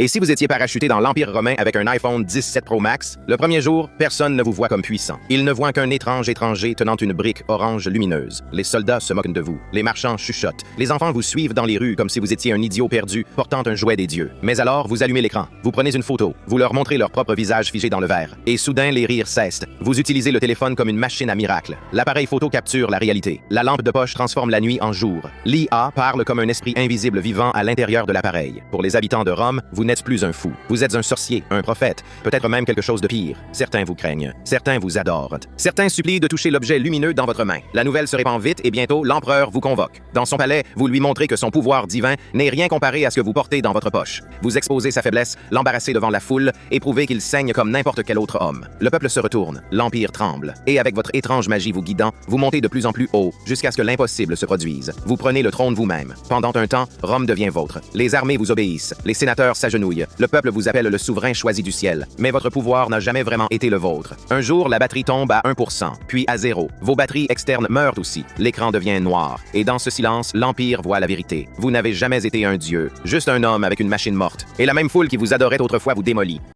Et si vous étiez parachuté dans l'Empire romain avec un iPhone 17 Pro Max, le premier jour, personne ne vous voit comme puissant. Ils ne voient qu'un étrange étranger tenant une brique orange lumineuse. Les soldats se moquent de vous. Les marchands chuchotent. Les enfants vous suivent dans les rues comme si vous étiez un idiot perdu portant un jouet des dieux. Mais alors, vous allumez l'écran. Vous prenez une photo. Vous leur montrez leur propre visage figé dans le verre. Et soudain, les rires cessent. Vous utilisez le téléphone comme une machine à miracle. L'appareil photo capture la réalité. La lampe de poche transforme la nuit en jour. L'IA parle comme un esprit invisible vivant à l'intérieur de l'appareil. Pour les habitants de Rome, vous n'êtes plus un fou. Vous êtes un sorcier, un prophète, peut-être même quelque chose de pire. Certains vous craignent, certains vous adorent. Certains supplient de toucher l'objet lumineux dans votre main. La nouvelle se répand vite et bientôt, l'empereur vous convoque. Dans son palais, vous lui montrez que son pouvoir divin n'est rien comparé à ce que vous portez dans votre poche. Vous exposez sa faiblesse, l'embarrassez devant la foule et prouvez qu'il saigne comme n'importe quel autre homme. Le peuple se retourne, l'empire tremble. Et avec votre étrange magie vous guidant, vous montez de plus en plus haut, jusqu'à ce que l'impossible se produise. Vous prenez le trône vous-même. Pendant un temps, Rome devient vôtre. Les armées vous obéissent. Les sénateurs s'agenouillent. Le peuple vous appelle le souverain choisi du ciel. Mais votre pouvoir n'a jamais vraiment été le vôtre. Un jour, la batterie tombe à 1%, puis à 0. Vos batteries externes meurent aussi. L'écran devient noir. Et dans ce silence, l'Empire voit la vérité. Vous n'avez jamais été un dieu, juste un homme avec une machine morte. Et la même foule qui vous adorait autrefois vous démolit.